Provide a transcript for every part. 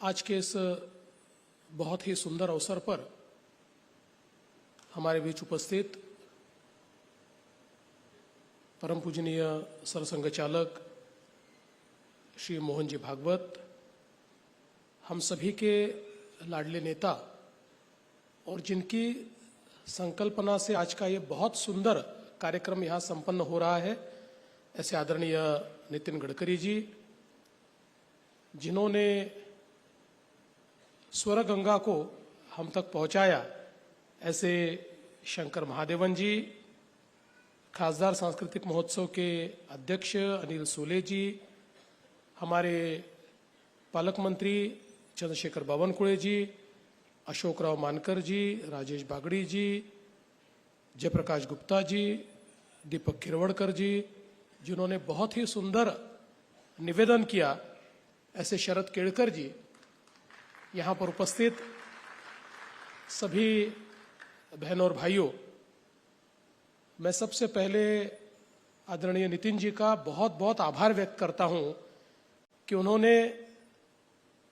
आज के इस बहुत ही सुंदर अवसर पर हमारे बीच उपस्थित परम पूजनीय सरसंघ चालक श्री मोहन जी भागवत, हम सभी के लाडले नेता और जिनकी संकल्पना से आज का ये बहुत सुंदर कार्यक्रम यहाँ संपन्न हो रहा है, ऐसे आदरणीय नितिन गडकरी जी, जिन्होंने स्वर गंगा को हम तक पहुंचाया, ऐसे शंकर महादेवन जी, खासदार सांस्कृतिक महोत्सव के अध्यक्ष अनिल सोले जी, हमारे पालक मंत्री चंद्रशेखर बावनकुळे जी, अशोकराव मानकर जी, राजेश बागड़ी जी, जयप्रकाश गुप्ता जी, दीपक खिरवड़कर जी, जिन्होंने बहुत ही सुंदर निवेदन किया, ऐसे शरद केड़कर जी, यहाँ पर उपस्थित सभी बहनों और भाइयों, मैं सबसे पहले आदरणीय नितिन जी का बहुत बहुत आभार व्यक्त करता हूं कि उन्होंने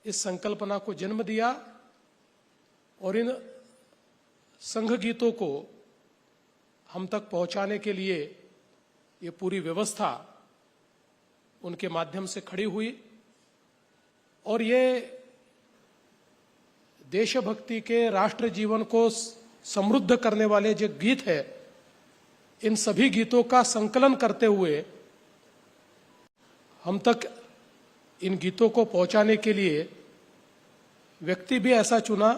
इस संकल्पना को जन्म दिया और इन संघ गीतों को हम तक पहुंचाने के लिए ये पूरी व्यवस्था उनके माध्यम से खड़ी हुई और ये देशभक्ति के राष्ट्र जीवन को समृद्ध करने वाले जो गीत है, इन सभी गीतों का संकलन करते हुए हम तक इन गीतों को पहुंचाने के लिए व्यक्ति भी ऐसा चुना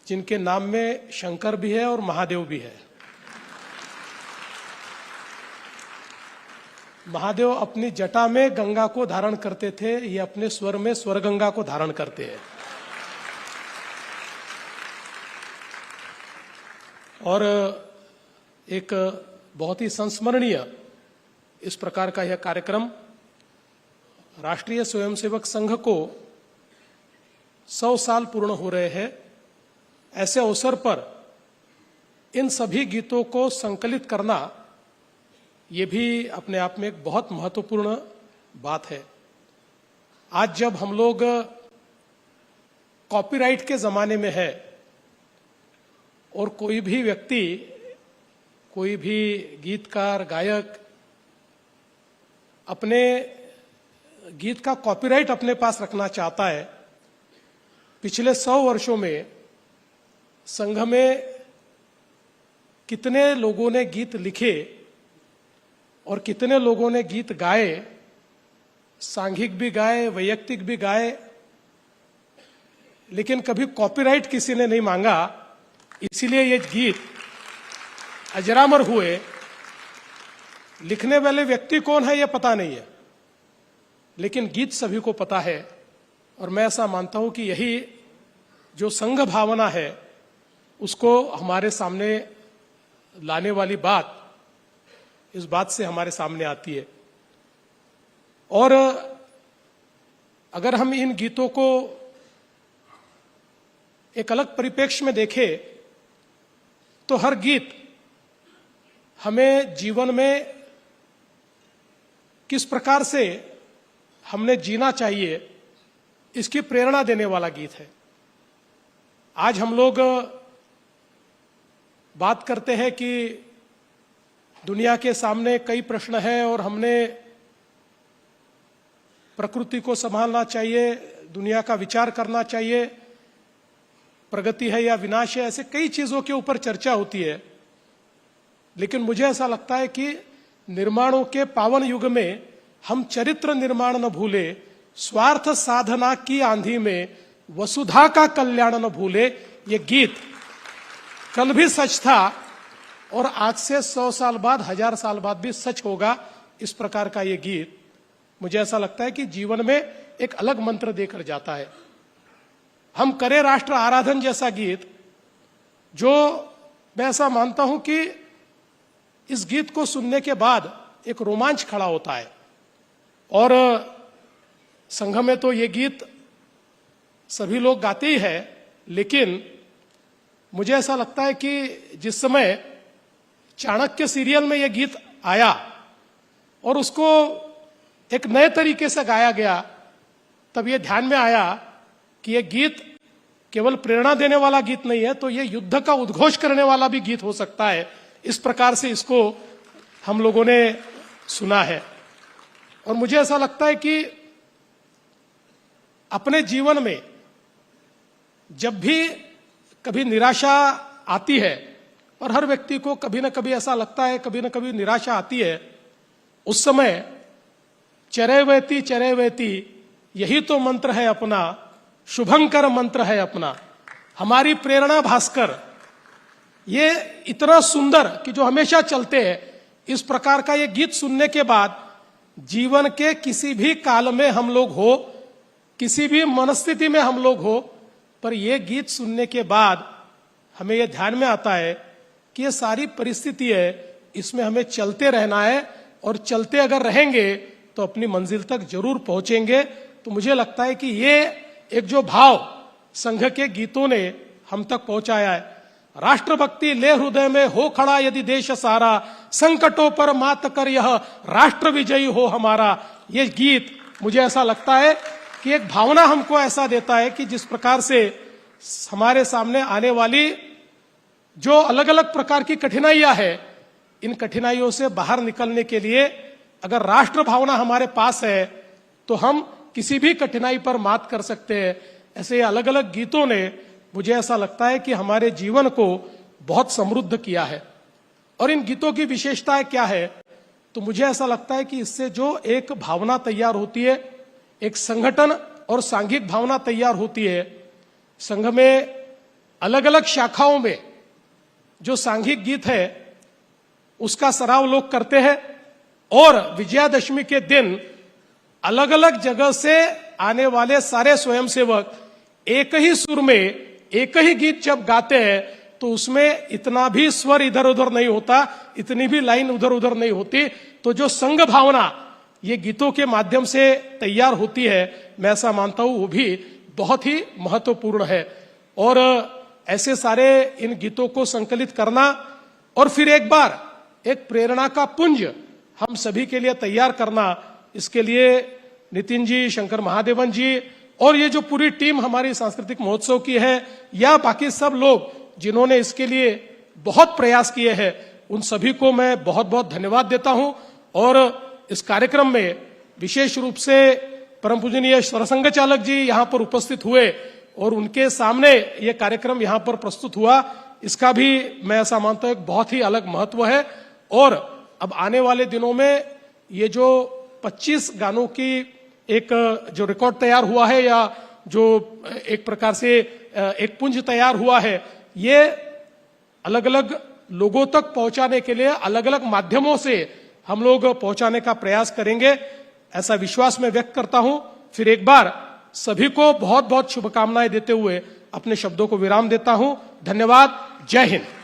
जिनके नाम में शंकर भी है और महादेव भी है। महादेव अपनी जटा में गंगा को धारण करते थे, ये अपने स्वर में स्वर गंगा को धारण करते हैं। और एक बहुत ही संस्मरणीय इस प्रकार का यह कार्यक्रम राष्ट्रीय स्वयंसेवक संघ को 100 साल पूर्ण हो रहे हैं। ऐसे अवसर पर इन सभी गीतों को संकलित करना ये भी अपने आप में एक बहुत महत्वपूर्ण बात है। आज जब हम लोग कॉपीराइट के जमाने में है और कोई भी व्यक्ति, कोई भी गीतकार, गायक अपने गीत का कॉपीराइट अपने पास रखना चाहता है, पिछले 100 वर्षों में संघ में कितने लोगों ने गीत लिखे और कितने लोगों ने गीत गाए, सांघिक भी गाए, वैयक्तिक भी गाए, लेकिन कभी कॉपीराइट किसी ने नहीं मांगा। इसीलिए ये गीत अजरामर हुए। लिखने वाले व्यक्ति कौन है ये पता नहीं है, लेकिन गीत सभी को पता है। और मैं ऐसा मानता हूं कि यही जो संघ भावना है उसको हमारे सामने लाने वाली बात इस बात से हमारे सामने आती है। और अगर हम इन गीतों को एक अलग परिप्रेक्ष्य में देखें तो हर गीत हमें जीवन में किस प्रकार से हमने जीना चाहिए इसकी प्रेरणा देने वाला गीत है। आज हम लोग बात करते हैं कि दुनिया के सामने कई प्रश्न हैं और हमने प्रकृति को संभालना चाहिए, दुनिया का विचार करना चाहिए, प्रगति है या विनाश है, ऐसे कई चीजों के ऊपर चर्चा होती है। लेकिन मुझे ऐसा लगता है कि निर्माणों के पावन युग में हम चरित्र निर्माण न भूले, स्वार्थ साधना की आंधी में वसुधा का कल्याण न भूले। ये गीत कल भी सच था और आज से 100 साल बाद, 1000 साल बाद भी सच होगा। इस प्रकार का ये गीत मुझे ऐसा लगता है कि जीवन में एक अलग मंत्र देकर जाता है। हम करे राष्ट्र आराधन जैसा गीत, जो मैं ऐसा मानता हूं कि इस गीत को सुनने के बाद एक रोमांच खड़ा होता है। और संघ में तो ये गीत सभी लोग गाते ही हैं, लेकिन मुझे ऐसा लगता है कि जिस समय चाणक्य सीरियल में यह गीत आया और उसको एक नए तरीके से गाया गया, तब ये ध्यान में आया कि ये गीत केवल प्रेरणा देने वाला गीत नहीं है, तो ये युद्ध का उद्घोष करने वाला भी गीत हो सकता है। इस प्रकार से इसको हम लोगों ने सुना है। और मुझे ऐसा लगता है कि अपने जीवन में जब भी कभी निराशा आती है, और हर व्यक्ति को कभी ना कभी ऐसा लगता है, कभी ना कभी निराशा आती है, उस समय चरैवेति चरैवेति यही तो मंत्र है अपना, शुभंकर मंत्र है अपना, हमारी प्रेरणा भास्कर, ये इतना सुंदर कि जो हमेशा चलते हैं। इस प्रकार का ये गीत सुनने के बाद जीवन के किसी भी काल में हम लोग हो, किसी भी मनस्थिति में हम लोग हो, पर ये गीत सुनने के बाद हमें ये ध्यान में आता है कि ये सारी परिस्थिति है, इसमें हमें चलते रहना है, और चलते अगर रहेंगे तो अपनी मंजिल तक जरूर पहुंचेंगे। तो मुझे लगता है कि ये एक जो भाव संघ के गीतों ने हम तक पहुंचाया है, राष्ट्रभक्ति ले हृदय में हो खड़ा यदि देश सारा, संकटों पर मात कर यह राष्ट्र विजयी हो हमारा। ये गीत मुझे ऐसा लगता है कि एक भावना हमको ऐसा देता है कि जिस प्रकार से हमारे सामने आने वाली जो अलग अलग प्रकार की कठिनाइयां है, इन कठिनाइयों से बाहर निकलने के लिए अगर राष्ट्र भावना हमारे पास है तो हम किसी भी कठिनाई पर मात कर सकते हैं। ऐसे अलग अलग गीतों ने मुझे ऐसा लगता है कि हमारे जीवन को बहुत समृद्ध किया है। और इन गीतों की विशेषताएं क्या है, तो मुझे ऐसा लगता है कि इससे जो एक भावना तैयार होती है, एक संगठन और सांघिक भावना तैयार होती है। संघ में अलग अलग शाखाओं में जो सांघिक गीत है उसका सराव लोग करते हैं, और विजयादशमी के दिन अलग अलग जगह से आने वाले सारे स्वयंसेवक एक ही सुर में एक ही गीत जब गाते हैं तो उसमें इतना भी स्वर इधर उधर नहीं होता, इतनी भी लाइन उधर उधर नहीं होती। तो जो संघ भावना ये गीतों के माध्यम से तैयार होती है, मैं ऐसा मानता हूं वो भी बहुत ही महत्वपूर्ण है। और ऐसे सारे इन गीतों को संकलित करना और फिर एक बार एक प्रेरणा का पुंज हम सभी के लिए तैयार करना, इसके लिए नितिन जी, शंकर महादेवन जी और ये जो पूरी टीम हमारी सांस्कृतिक महोत्सव की है, या बाकी सब लोग जिन्होंने इसके लिए बहुत प्रयास किए हैं, उन सभी को मैं बहुत बहुत धन्यवाद देता हूं। और इस कार्यक्रम में विशेष रूप से परम पूजनीय सरसंघ चालक जी यहां पर उपस्थित हुए और उनके सामने ये कार्यक्रम यहां पर प्रस्तुत हुआ, इसका भी मैं ऐसा मानता हूं एक बहुत ही अलग महत्व है। और अब आने वाले दिनों में ये जो 25 गानों की एक जो रिकॉर्ड तैयार हुआ है, या जो एक प्रकार से एक पुंज तैयार हुआ है, ये अलग अलग लोगों तक पहुंचाने के लिए अलग अलग माध्यमों से हम लोग पहुंचाने का प्रयास करेंगे, ऐसा विश्वास मैं व्यक्त करता हूं। फिर एक बार सभी को बहुत बहुत शुभकामनाएं देते हुए अपने शब्दों को विराम देता हूं। धन्यवाद। जय हिंद।